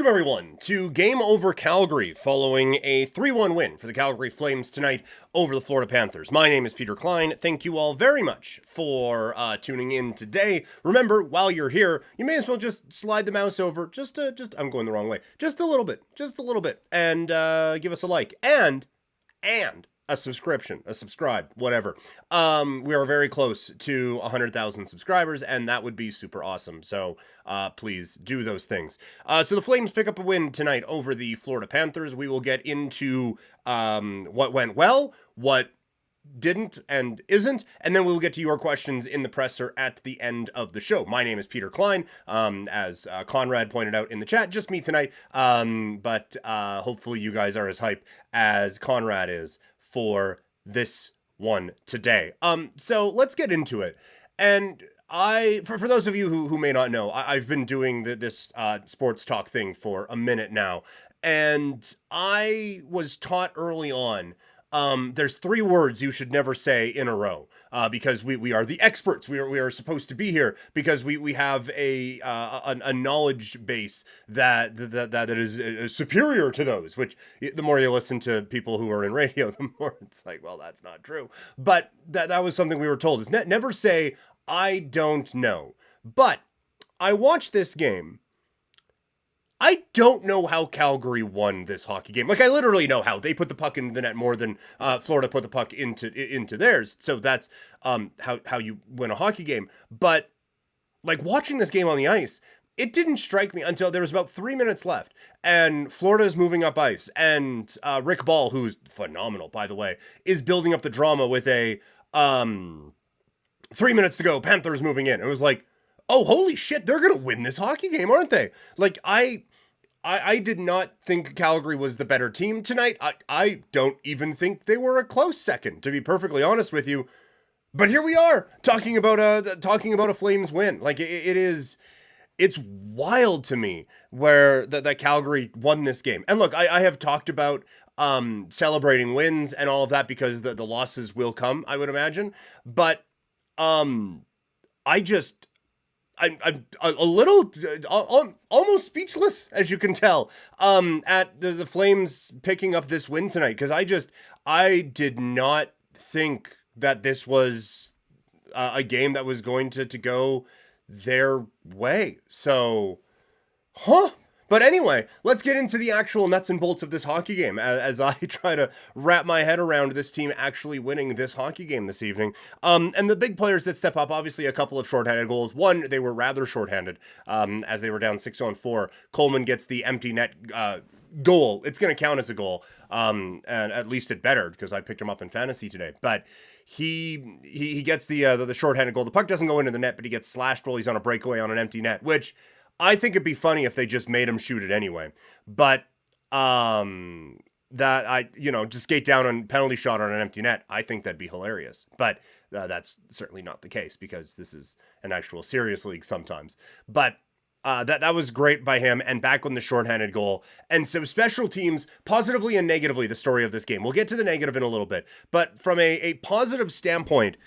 Welcome, everyone, to Game Over Calgary, following a 3-1 win for the Calgary Flames tonight over the Florida Panthers. My name is Peter Klein. Thank you all very much for tuning in today. Remember, while you're here, you may as well just slide the mouse over, I'm going the wrong way, just a little bit, and give us a like, and a subscription, a subscribe, whatever. We are very close to 100,000 subscribers, and that would be super awesome. So please do those things. So the Flames pick up a win tonight over the Florida Panthers. We will get into what went well, what didn't and isn't, and then we'll get to your questions in the presser at the end of the show. My name is Peter Klein, as Conrad pointed out in the chat, just me tonight, but hopefully you guys are as hype as Conrad is for this one today. So let's get into it. And for those of you who may not know, I've been doing this sports talk thing for a minute now, and I was taught early on, there's 3 words you should never say in a row, because we are the experts. We are supposed to be here because we have a knowledge base that is superior to those. Which the more you listen to people who are in radio, the more it's like, well, that's not true. But that was something we were told: is never say I don't know. But I watched this game. I don't know how Calgary won this hockey game. Like, I literally know how. They put the puck in the net more than Florida put the puck into theirs. So that's how you win a hockey game. But, like, watching this game on the ice, it didn't strike me until there was about 3 minutes left. And Florida's moving up ice. And Rick Ball, who's phenomenal, by the way, is building up the drama with a 3 minutes to go, Panthers moving in. It was like, oh, holy shit, they're going to win this hockey game, aren't they? Like, I did not think Calgary was the better team tonight. I don't even think they were a close second, to be perfectly honest with you. But here we are, talking about a Flames win. Like, it's wild to me where that Calgary won this game. And look, I have talked about celebrating wins and all of that because the losses will come, I would imagine. But I'm a little almost speechless, as you can tell, at the Flames picking up this win tonight, because I did not think that this was a game that was going to go their way. So, But anyway, let's get into the actual nuts and bolts of this hockey game as I try to wrap my head around this team actually winning this hockey game this evening. And the big players that step up, obviously a couple of shorthanded goals. One, they were rather shorthanded as they were down 6-on-4. Coleman gets the empty net goal. It's going to count as a goal, and at least it better because I picked him up in fantasy today. But he gets the shorthanded goal. The puck doesn't go into the net, but he gets slashed while he's on a breakaway on an empty net, which I think it'd be funny if they just made him shoot it anyway. But just skate down on penalty shot on an empty net, I think that'd be hilarious. But that's certainly not the case because this is an actual serious league sometimes. But that was great by him, and back on the shorthanded goal. And so special teams, positively and negatively, the story of this game. We'll get to the negative in a little bit. But from a positive standpoint,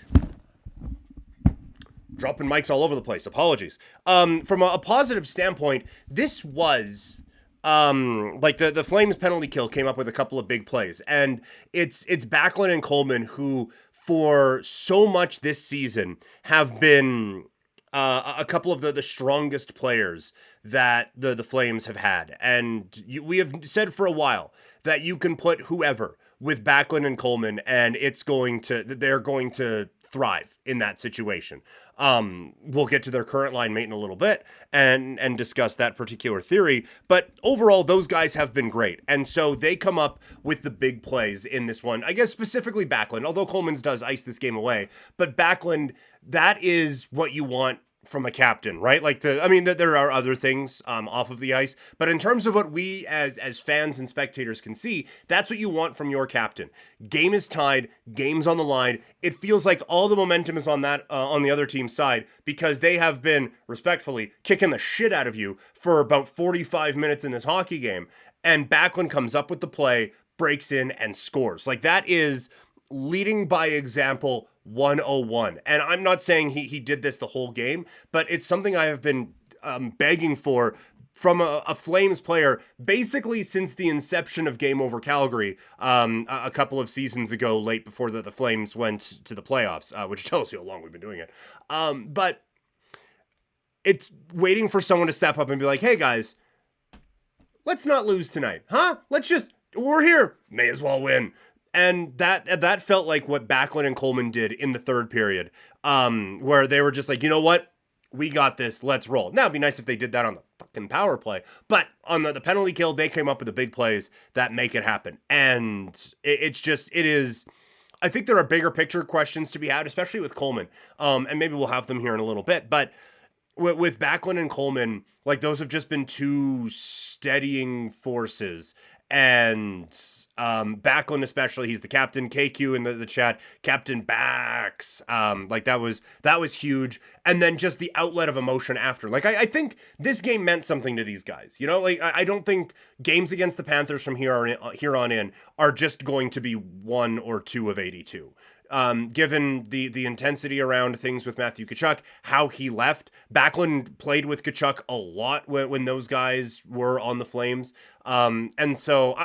dropping mics all over the place. Apologies. From a positive standpoint, this was like the Flames penalty kill came up with a couple of big plays, and it's Backlund and Coleman who, for so much this season, have been a couple of the strongest players that the Flames have had. And we have said for a while that you can put whoever with Backlund and Coleman, and they're going to thrive in that situation. We'll get to their current line mate in a little bit and discuss that particular theory. But overall, those guys have been great. And so they come up with the big plays in this one. I guess specifically Backlund, although Coleman's does ice this game away. But Backlund, that is what you want from a captain, right? Like there are other things off of the ice, but in terms of what we as fans and spectators can see, that's what you want from your captain. Game is tied, game's on the line. It feels like all the momentum is on that on the other team's side because they have been respectfully kicking the shit out of you for about 45 minutes in this hockey game, and Backlund comes up with the play, breaks in and scores. Like, that is leading by example 101. And I'm not saying he did this the whole game, but it's something I have been begging for from a Flames player, basically since the inception of Game Over Calgary, a couple of seasons ago, late before the Flames went to the playoffs, which tells you how long we've been doing it. But it's waiting for someone to step up and be like, hey guys, let's not lose tonight, huh? We're here, may as well win. And that felt like what Backlund and Coleman did in the third period, where they were just like, you know what? We got this, let's roll. Now, it'd be nice if they did that on the fucking power play, but on the penalty kill, they came up with the big plays that make it happen. And it is, I think there are bigger picture questions to be had, especially with Coleman. And maybe we'll have them here in a little bit, but with Backlund and Coleman, like those have just been two steadying forces. And Backlund especially, he's the captain. KQ in the chat, Captain Backs. Like that was huge. And then just the outlet of emotion after. Like I think this game meant something to these guys. You know, like I don't think games against the Panthers from here on in are just going to be 1 or 2 of 82. Given the intensity around things with Matthew Tkachuk, how he left. Backlund played with Tkachuk a lot when those guys were on the Flames. And so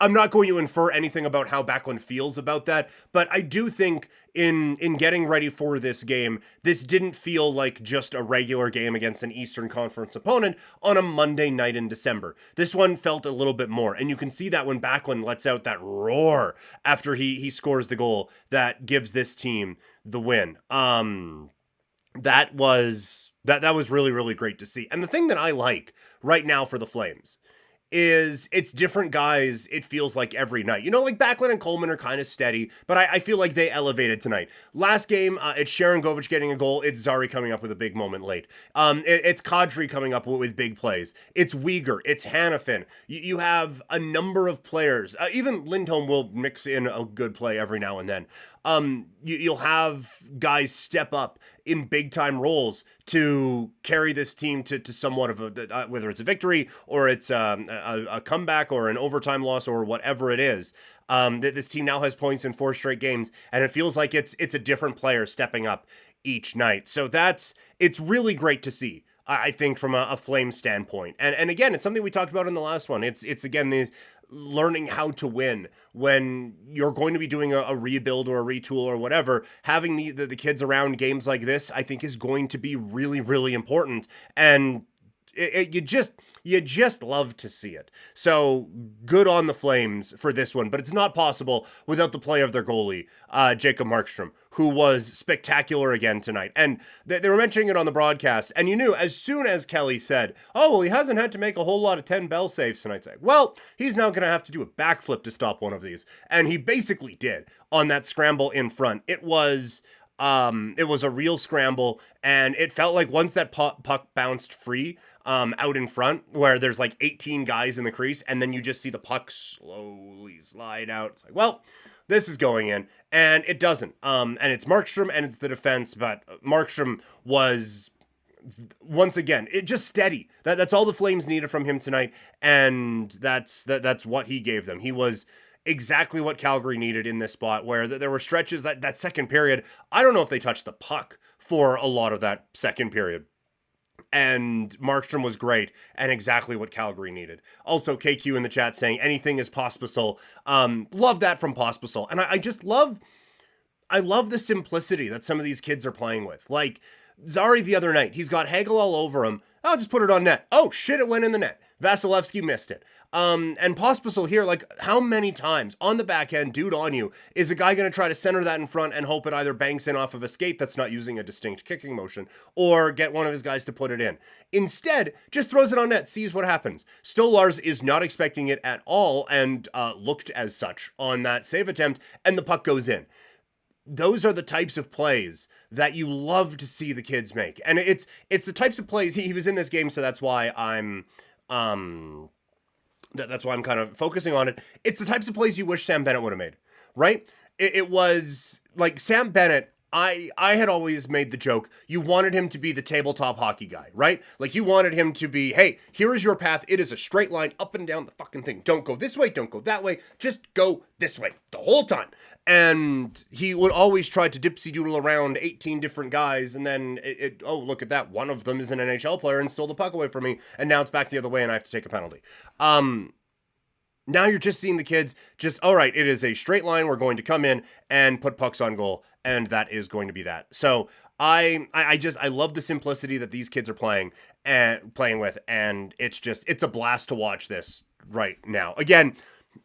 I'm not going to infer anything about how Backlund feels about that, but I do think in getting ready for this game, this didn't feel like just a regular game against an Eastern Conference opponent on a Monday night in December. This one felt a little bit more, and you can see that when Backlund lets out that roar after he scores the goal that gives this team the win. That was really, really great to see. And the thing that I like right now for the Flames is it's different guys, it feels like every night. You know, like Backlund and Coleman are kind of steady, but I feel like they elevated tonight. Last game, it's Sharon Govich getting a goal. It's Zari coming up with a big moment late. It's Kadri coming up with big plays. It's Weegar. It's Hannafin. You have a number of players. Even Lindholm will mix in a good play every now and then. You'll have guys step up in big time roles to carry this team to somewhat of a, whether it's a victory or it's a comeback or an overtime loss or whatever it is. This team now has points in 4 straight games, and it feels like it's a different player stepping up each night. So it's really great to see. I think from a Flame standpoint. And again, it's something we talked about in the last one. It's again, these learning how to win when you're going to be doing a rebuild or a retool or whatever. Having the kids around games like this, I think is going to be really, really important. And you just love to see it. So good on the Flames for this one, but it's not possible without the play of their goalie, Jacob Markstrom, who was spectacular again tonight. And they were mentioning it on the broadcast, and you knew as soon as Kelly said, oh, well, he hasn't had to make a whole lot of 10 bell saves tonight. It's like, well, he's now going to have to do a backflip to stop one of these. And he basically did on that scramble in front. It was a real scramble, and it felt like once that puck bounced free out in front, where there's like 18 guys in the crease, and then you just see the puck slowly slide out. It's like, well, this is going in, and it doesn't. And it's Markstrom, and it's the defense, but Markstrom was, once again, it just steady. That's all the Flames needed from him tonight, and that's what he gave them. He was exactly what Calgary needed in this spot, where there were stretches that second period, I don't know if they touched the puck for a lot of that second period. And Markstrom was great and exactly what Calgary needed. Also, KQ in the chat saying anything is Pospisil. Love that from Pospisil. And I love the simplicity that some of these kids are playing with. Like Zari the other night, he's got Hagel all over him. I'll just put it on net. Oh shit, it went in the net. Vasilevsky missed it. And Pospisil here, like how many times on the back end, dude on you, is a guy going to try to center that in front and hope it either banks in off of a skate that's not using a distinct kicking motion or get one of his guys to put it in. Instead, just throws it on net, sees what happens. Stolarz is not expecting it at all and looked as such on that save attempt, and the puck goes in. Those are the types of plays that you love to see the kids make. And it's the types of plays, he was in this game, so that's why I'm kind of focusing on it. It's the types of plays you wish Sam Bennett would have made, right? It was like Sam Bennett, I had always made the joke, you wanted him to be the tabletop hockey guy, right? Like, you wanted him to be, hey, here is your path. It is a straight line up and down the fucking thing. Don't go this way, don't go that way. Just go this way the whole time. And he would always try to dipsy doodle around 18 different guys, and then oh, look at that. One of them is an NHL player and stole the puck away from me, and now it's back the other way and I have to take a penalty. Now you're just seeing the kids just, all right, it is a straight line. We're going to come in and put pucks on goal, and that is going to be that. So I love the simplicity that these kids are playing with, and it's a blast to watch this right now. Again,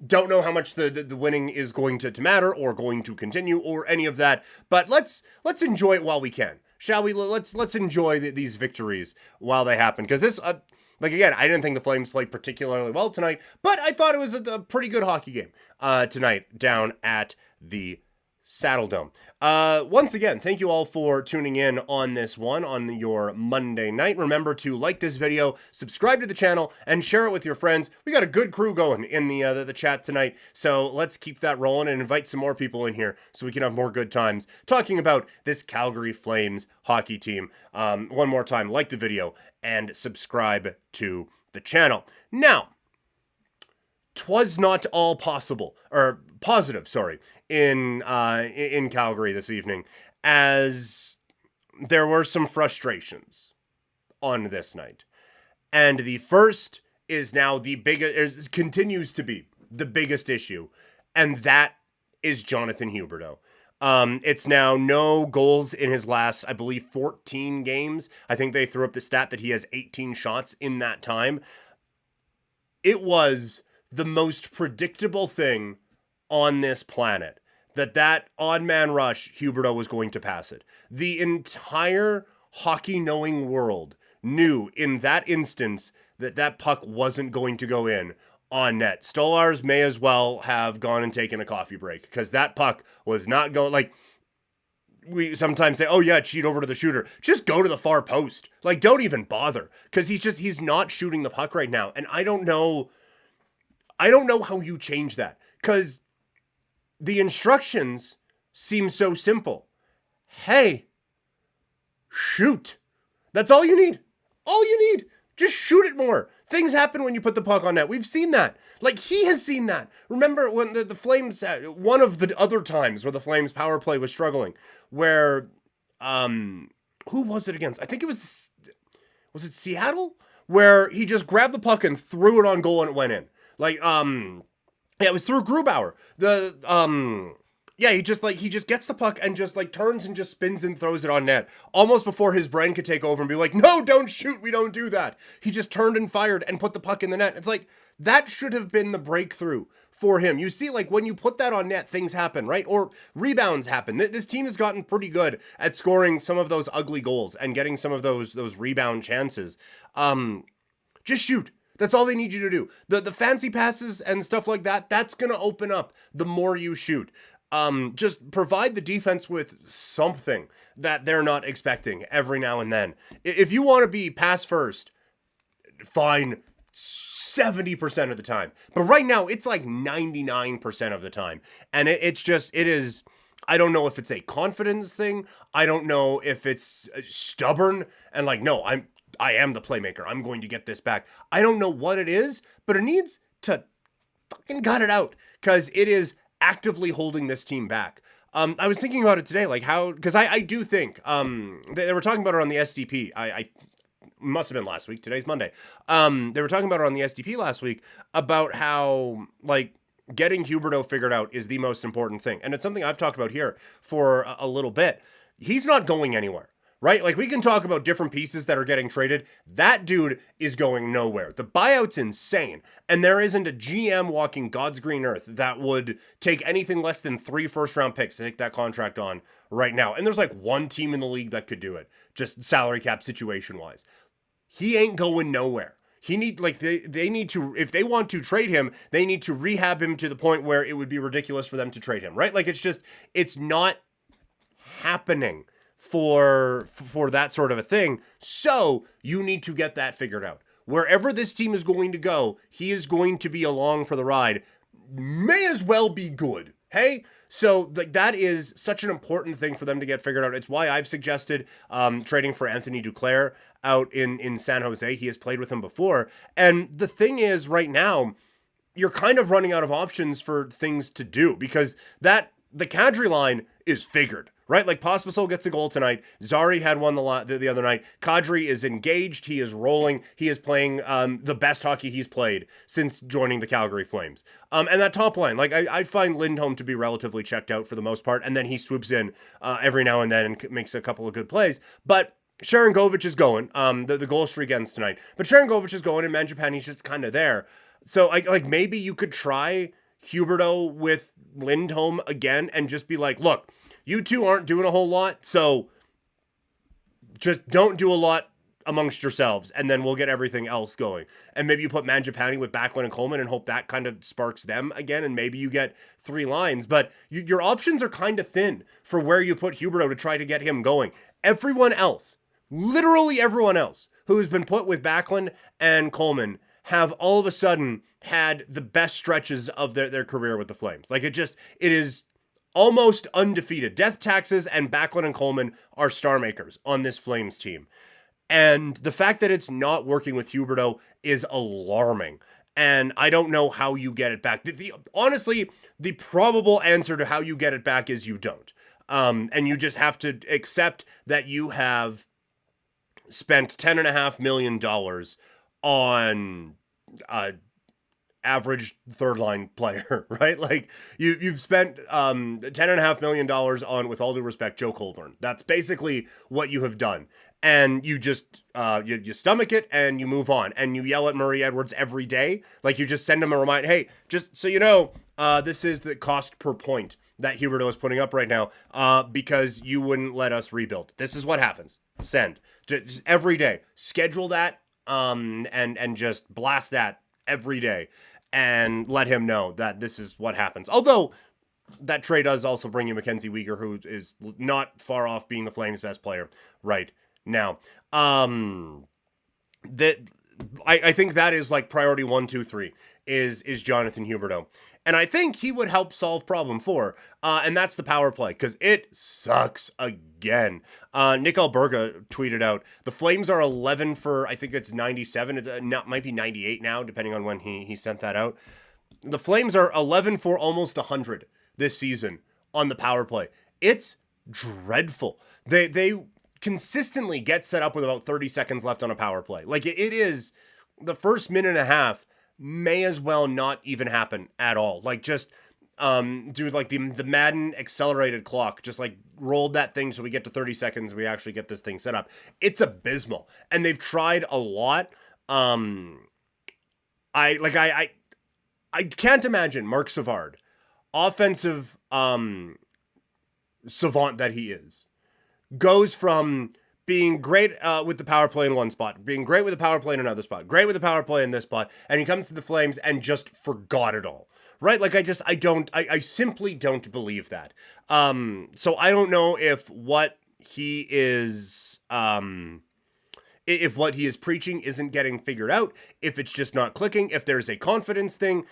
don't know how much the winning is going to matter or going to continue or any of that, but let's enjoy it while we can, shall we? Let's enjoy these victories while they happen, because this. Like, again, I didn't think the Flames played particularly well tonight, but I thought it was a pretty good hockey game tonight down at the Saddledome. Once again, thank you all for tuning in on this one on your Monday night. Remember to like this video, subscribe to the channel, and share it with your friends. We got a good crew going in the chat tonight, so let's keep that rolling and invite some more people in here so we can have more good times talking about this Calgary Flames hockey team. One more time, like the video and subscribe to the channel. Now, 'twas not all positive, in Calgary this evening, as there were some frustrations on this night. And the first is now continues to be the biggest issue, and that is Jonathan Huberdeau. It's now no goals in his last, I believe, 14 games. I think they threw up the stat that he has 18 shots in that time. It was the most predictable thing on this planet that odd man rush, Huberdeau was going to pass it. The entire hockey-knowing world knew in that instance that puck wasn't going to go in on net. Stolars may as well have gone and taken a coffee break, because that puck was not going, like, we sometimes say, oh yeah, cheat over to the shooter. Just go to the far post. Like, don't even bother, because he's not shooting the puck right now. And I don't know how you change that, because the instructions seem so simple. Hey, shoot. That's all you need. All you need. Just shoot it more. Things happen when you put the puck on net. We've seen that. Like, he has seen that. Remember when the Flames, one of the other times where the Flames power play was struggling, where, who was it against? I think it was it Seattle? Where he just grabbed the puck and threw it on goal and it went in. Like, yeah, it was through Grubauer. He just gets the puck and just like turns and just spins and throws it on net. Almost before his brain could take over and be like, no, don't shoot. We don't do that. He just turned and fired and put the puck in the net. It's like, that should have been the breakthrough for him. You see, like, when you put that on net, things happen, right? Or rebounds happen. This team has gotten pretty good at scoring some of those ugly goals and getting some of those rebound chances. Just shoot. That's all they need you to do. The fancy passes and stuff like that, that's going to open up the more you shoot. Just provide the defense with something that they're not expecting every now and then. If you want to be pass first, fine 70% of the time. But right now, it's like 99% of the time. And it is, I don't know if it's a confidence thing. I don't know if it's stubborn and like, no, I am the playmaker. I'm going to get this back. I don't know what it is, but it needs to fucking gut it out, because it is actively holding this team back. I was thinking about it today, like how, because I do think, they were talking about it on the SDP. I must have been last week. Today's Monday. They were talking about it on the SDP last week about how, like, getting Huberdeau figured out is the most important thing. And it's something I've talked about here for a little bit. He's not going anywhere. Right? Like, we can talk about different pieces that are getting traded. That dude is going nowhere. The buyout's insane. And there isn't a GM walking God's green earth that would take anything less than 3 first-round picks to take that contract on right now. And there's like one team in the league that could do it, just salary cap situation-wise. He ain't going nowhere. They need to, if they want to trade him, they need to rehab him to the point where it would be ridiculous for them to trade him, right? Like, it's not happening for that sort of a thing. So you need to get that figured out. Wherever this team is going to go, he is going to be along for the ride. May as well be good. Hey, So that is such an important thing for them to get figured out. It's why I've suggested trading for Anthony Duclair out in San Jose. He has played with him before. And the thing is, right now, you're kind of running out of options for things to do because the Kadri line is figured, right? Like Pospisil gets a goal tonight. Zari had one the other night. Kadri is engaged. He is rolling. He is playing the best hockey he's played since joining the Calgary Flames. And that top line, like I find Lindholm to be relatively checked out for the most part. And then he swoops in every now and then and makes a couple of good plays. But Sharon Govich is going. The goal streak ends tonight. But Sharon Govich is going and Mangiapane's just kind of there. So like maybe you could try Huberdeau with Lindholm again and just be like, look, you two aren't doing a whole lot, so just don't do a lot amongst yourselves, and then we'll get everything else going. And maybe you put Mangiapane with Backlund and Coleman and hope that kind of sparks them again, and maybe you get 3 lines. But your options are kind of thin for where you put Huberdeau to try to get him going. Everyone else, literally everyone else, who's been put with Backlund and Coleman have all of a sudden had the best stretches of their career with the Flames. Like it is almost undefeated. Death Taxes and Backlund and Coleman are star makers on this Flames team. And the fact that it's not working with Huberdeau is alarming. And I don't know how you get it back. Honestly, the probable answer to how you get it back is you don't. And you just have to accept that you have spent $10.5 million on average third line player, right? Like you've spent $10.5 million on, with all due respect, Joe Colborne. That's basically what you have done. And you just you stomach it and you move on, and you yell at Murray Edwards every day. Like you just send him a reminder, hey, just so you know, this is the cost per point that Huberdeau is putting up right now, because you wouldn't let us rebuild. This is what happens. Send just every day. Schedule that, and just blast that every day, and let him know that this is what happens. Although that trade does also bring you Mackenzie Weegar, who is not far off being the Flames' best player right now. I think that is like priority 1, 2, 3 is Jonathan Huberdeau. And I think he would help solve problem 4. And that's the power play, because it sucks again. Nick Alberga tweeted out, the Flames are 11 for, I think it's 97. It might be 98 now, depending on when he sent that out. The Flames are 11 for almost 100 this season on the power play. It's dreadful. They consistently get set up with about 30 seconds left on a power play. Like it is the first minute and a half may as well not even happen at all. Like just do like the Madden accelerated clock, just like rolled that thing so we get to 30 seconds, we actually get this thing set up. It's abysmal. And they've tried a lot. I can't imagine Mark Savard, offensive savant that he is, goes from being great with the power play in one spot, being great with the power play in another spot, great with the power play in this spot, and he comes to the Flames and just forgot it all, right? Like I simply don't believe that. So I don't know if what he is preaching isn't getting figured out, if it's just not clicking, if there's a confidence thing.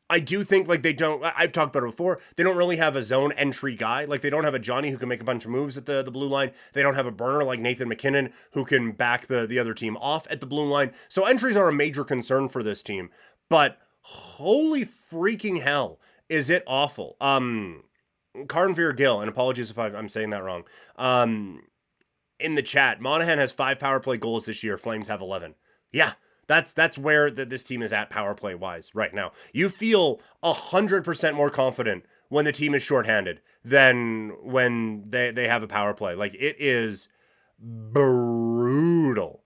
I do think like I've talked about it before, they don't really have a zone entry guy. Like they don't have a Johnny who can make a bunch of moves at the blue line. They don't have a burner like Nathan McKinnon who can back the other team off at the blue line. So entries are a major concern for this team, but holy freaking hell, is it awful. Carnveer Gill, and apologies if I'm saying that wrong, in the chat, Monahan has 5 power play goals this year. Flames have 11. Yeah. That's where this team is at power play wise right now. You feel 100% more confident when the team is shorthanded than when they have a power play. Like it is brutal.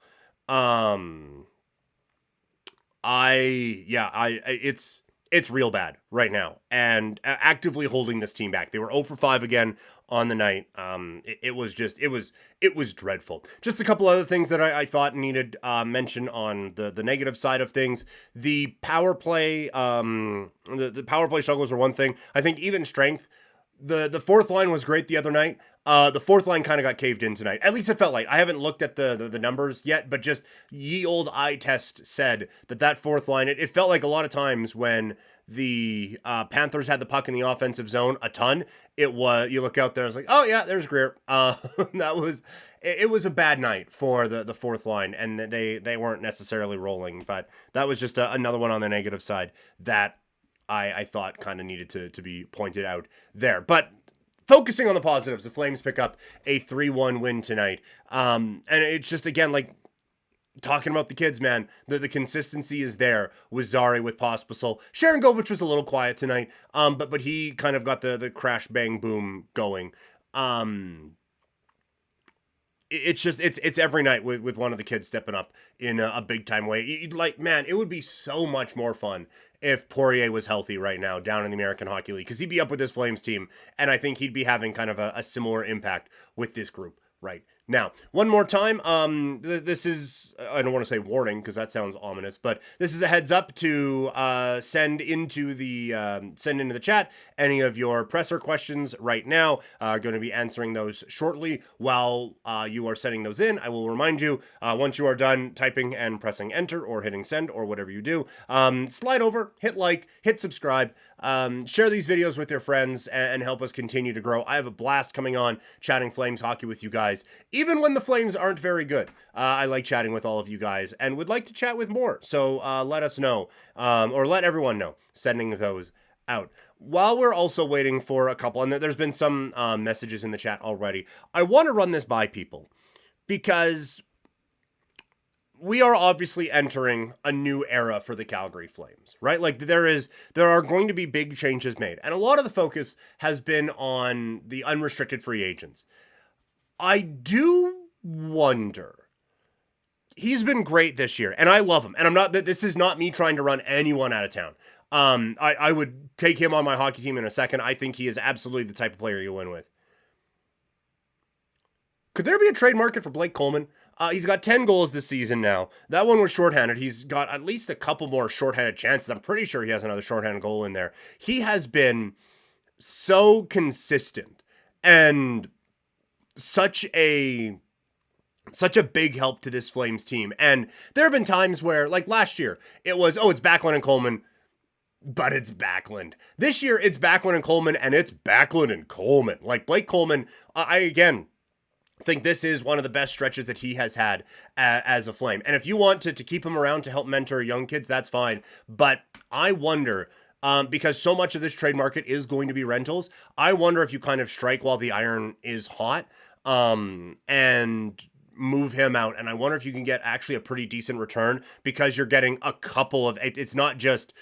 It's real bad right now, and actively holding this team back. They were 0 for 5 again on the night. It was dreadful. Just a couple other things that I thought needed mention on the negative side of things. The power play, the power play struggles are one thing. I think even strength. The fourth line was great the other night. The fourth line kind of got caved in tonight. At least it felt like. I haven't looked at the numbers yet, but just ye old eye test said that fourth line, it felt like a lot of times when the Panthers had the puck in the offensive zone a ton. It was, you look out there, it's like, oh yeah, there's Greer. It was a bad night for the fourth line, and they weren't necessarily rolling, but that was just another one on the negative side that I thought kind of needed to be pointed out there. But focusing on the positives, the Flames pick up a 3-1 win tonight. And it's just, again, like, talking about the kids, man, the consistency is there with Zari, with Pospisil. Sharon Govich was a little quiet tonight, but he kind of got the crash, bang, boom going. It's just, it's every night with one of the kids stepping up in a big time way. You'd like, man, it would be so much more fun if Poirier was healthy right now down in the American Hockey League, because he'd be up with this Flames team, and I think he'd be having kind of a similar impact with this group right now. One more time, this is, I don't want to say warning because that sounds ominous, but this is a heads up to send into the chat any of your presser questions right now. Going to be answering those shortly. While you are sending those in, I will remind you, once you are done typing and pressing enter or hitting send or whatever you do, slide over, hit like, hit subscribe, share these videos with your friends, and help us continue to grow. I have a blast coming on chatting Flames hockey with you guys, even when the Flames aren't very good. I like chatting with all of you guys and would like to chat with more. So let us know, or let everyone know, sending those out. While we're also waiting for a couple, and there's been some messages in the chat already, I want to run this by people because we are obviously entering a new era for the Calgary Flames, right? Like there are going to be big changes made. And a lot of the focus has been on the unrestricted free agents. I do wonder, he's been great this year and I love him. And this is not me trying to run anyone out of town. I would take him on my hockey team in a second. I think he is absolutely the type of player you win with. Could there be a trade market for Blake Coleman? He's got 10 goals this season now. That one was shorthanded. He's got at least a couple more shorthanded chances. I'm pretty sure he has another shorthanded goal in there. He has been so consistent and such a big help to this Flames team. And there have been times where, like last year, it was, it's Backlund and Coleman, but it's Backlund. This year, it's Backlund and Coleman, and it's Backlund and Coleman. Like Blake Coleman, I think this is one of the best stretches that he has had as a Flame. And if you want to keep him around to help mentor young kids, that's fine. But I wonder, because so much of this trade market is going to be rentals, I wonder if you kind of strike while the iron is hot, and move him out. And I wonder if you can get actually a pretty decent return because you're getting a couple of, it's not just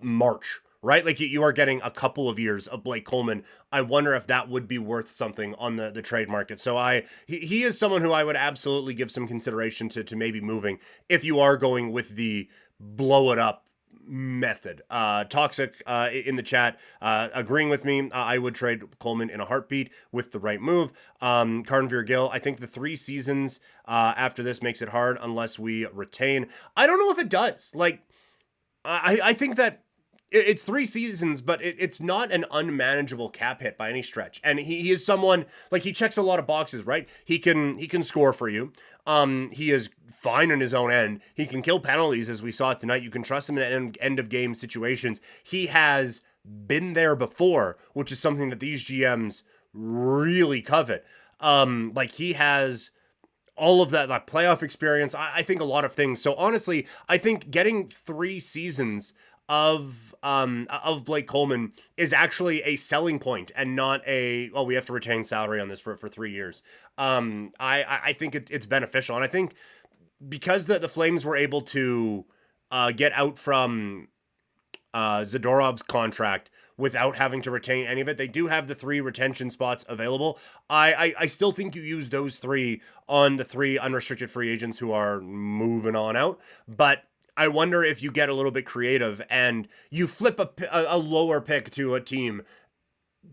March, right? Like you are getting a couple of years of Blake Coleman. I wonder if that would be worth something on the trade market. So he is someone who I would absolutely give some consideration to maybe moving if you are going with the blow it up method. Toxic in the chat agreeing with me. I would trade Coleman in a heartbeat with the right move. Carnveer Gill, I think the 3 seasons after this makes it hard unless we retain. I don't know if it does. Like I think that it's 3 seasons, but it's not an unmanageable cap hit by any stretch. And he is someone, like, he checks a lot of boxes, right? He can score for you. He is fine in his own end. He can kill penalties, as we saw tonight. You can trust him in end of game situations. He has been there before, which is something that these GMs really covet. Like he has all of that playoff experience. I think a lot of things. So honestly, I think getting 3 seasons of Blake Coleman is actually a selling point and not we have to retain salary on this for 3 years. I think it's beneficial. And I think because the Flames were able to get out from Zadorov's contract without having to retain any of it, they do have the 3 retention spots available. I still think you use those 3 on the 3 unrestricted free agents who are moving on out, but I wonder if you get a little bit creative and you flip a lower pick to a team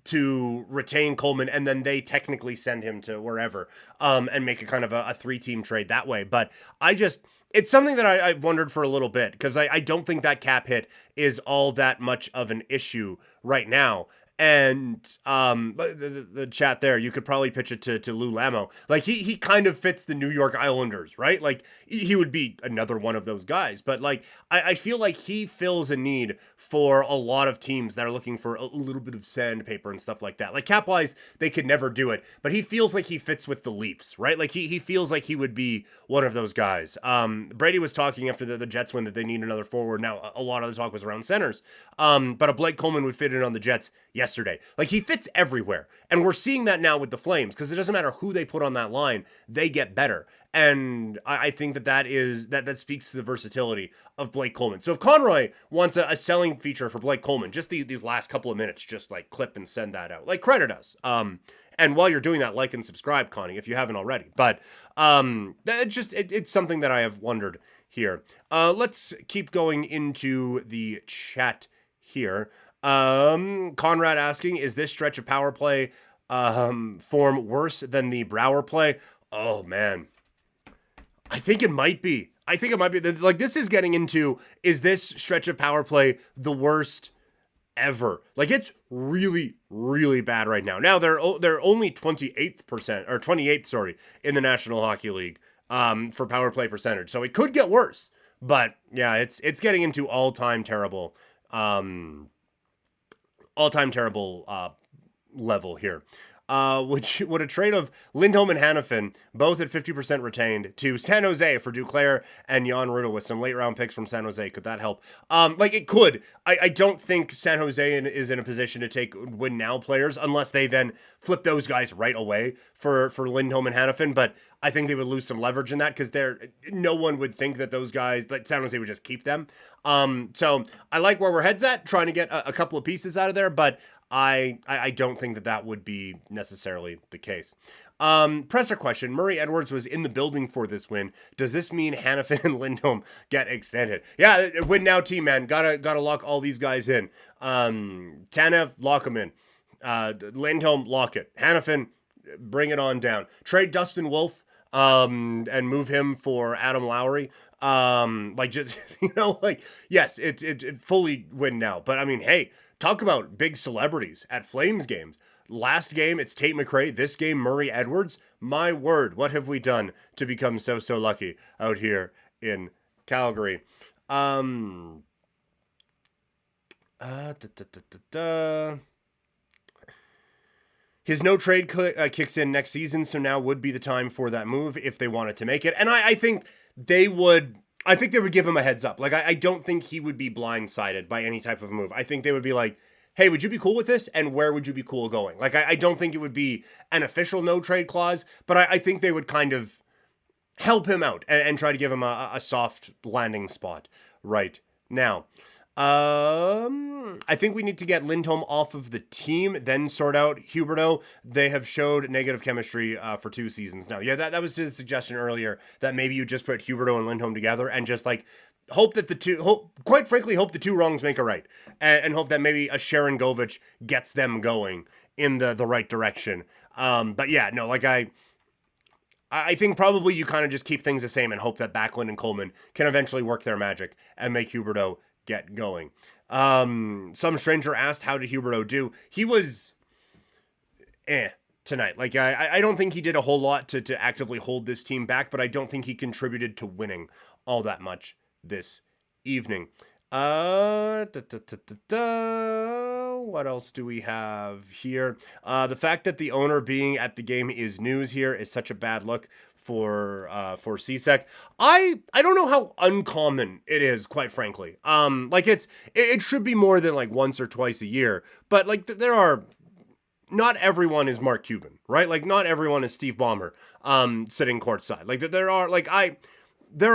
to retain Coleman, and then they technically send him to wherever, and make a kind of a 3-team trade that way. But it's something that I've wondered for a little bit, because I don't think that cap hit is all that much of an issue right now. And the chat there, you could probably pitch it to Lou Lamo. Like he kind of fits the New York Islanders, right? Like he would be another one of those guys. But like I feel like he fills a need for a lot of teams that are looking for a little bit of sandpaper and stuff like that. Like cap wise, they could never do it, but he feels like he fits with the Leafs, right? Like he feels like he would be one of those guys. Brady was talking after the Jets win that they need another forward. Now a lot of the talk was around centers. But a Blake Coleman would fit in on the Jets yesterday. Like he fits everywhere. And we're seeing that now with the Flames because it doesn't matter who they put on that line, they get better. And I think that speaks to the versatility of Blake Coleman. So if Conroy wants a selling feature for Blake Coleman, just these last couple of minutes, just like clip and send that out, like credit us. And while you're doing that, like and subscribe, Connie, if you haven't already. But it's something that I have wondered here. Let's keep going into the chat here. Conrad asking, is this stretch of power play form worse than the Brouwer play? Oh, man. I think it might be. Like, this is getting into, is this stretch of power play the worst ever? Like, it's really, really bad right now. Now, they're only 28th, in the National Hockey League for power play percentage. So it could get worse. But, yeah, it's getting into all-time terrible level here. Which would a trade of Lindholm and Hanifin, both at 50% retained, to San Jose for Duclair and Jan Rutta with some late round picks from San Jose. Could that help? Like it could. I don't think San Jose is in a position to take win now players unless they then flip those guys right away for Lindholm and Hanifin. But I think they would lose some leverage in that because no one would think that those guys, that San Jose would just keep them. So I like where we're heads at, trying to get a couple of pieces out of there, but I don't think that would be necessarily the case. Presser question. Murray Edwards was in the building for this win. Does this mean Hanifin and Lindholm get extended? Yeah, win now team, man. Gotta lock all these guys in. Tanev, lock them in. Lindholm, lock it. Hanifin, bring it on down. Trade Dustin Wolf and move him for Adam Lowry. Yes, it fully win now. But I mean, hey, talk about big celebrities at Flames games. Last game, it's Tate McRae. This game, Murray Edwards. My word, what have we done to become so lucky out here in Calgary? His no trade kicks in next season, so now would be the time for that move if they wanted to make it. And I think they would. I think they would give him a heads up. Like, I don't think he would be blindsided by any type of move. I think they would be like, hey, would you be cool with this? And where would you be cool going? Like, I don't think it would be an official no trade clause, but I think they would kind of help him out and try to give him a soft landing spot right now. I think we need to get Lindholm off of the team, then sort out Huberdeau. They have showed negative chemistry for 2 seasons now. Yeah, that was his suggestion earlier, that maybe you just put Huberdeau and Lindholm together and just like hope that the two wrongs make a right, and hope that maybe a Sharon Govich gets them going in the right direction. But yeah, no, like I think probably you kind of just keep things the same and hope that Backlund and Coleman can eventually work their magic and make Huberdeau get going. Some stranger asked, how did Huberdeau do? He was tonight. Like, I don't think he did a whole lot to actively hold this team back, but I don't think he contributed to winning all that much this evening. What else do we have here? The fact that the owner being at the game is news here is such a bad look for CSEC. I don't know how uncommon it is, quite frankly. Like it should be more than like once or twice a year, but like not everyone is Mark Cuban, right? Like not everyone is Steve Ballmer, sitting courtside. Like there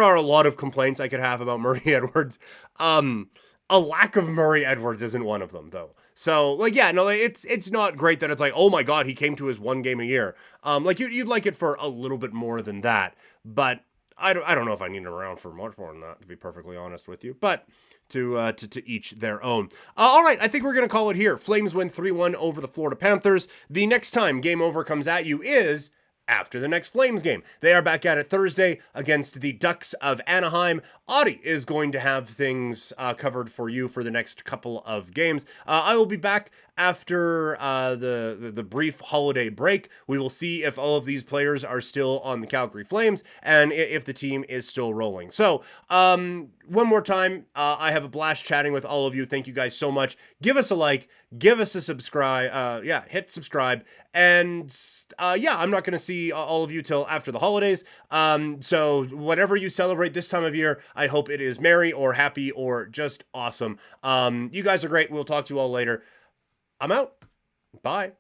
are a lot of complaints I could have about Murray Edwards. A lack of Murray Edwards isn't one of them, though. So, like, yeah, no, it's not great that it's like, oh my God, he came to his 1 game a year. Like you'd like it for a little bit more than that, but I don't know if I need him around for much more than that, to be perfectly honest with you. But to each their own. All right, I think we're gonna call it here. Flames win 3-1 over the Florida Panthers. The next time Game Over comes at you is after the next Flames game. They are back at it Thursday against the Ducks of Anaheim. Audie is going to have things covered for you for the next couple of games. I will be back after the brief holiday break. We will see if all of these players are still on the Calgary Flames and if the team is still rolling. So, one more time, I have a blast chatting with all of you. Thank you guys so much. Give us a like, give us a subscribe. Hit subscribe. And I'm not going to see all of you till after the holidays. So whatever you celebrate this time of year, I hope it is merry or happy or just awesome. You guys are great. We'll talk to you all later. I'm out. Bye.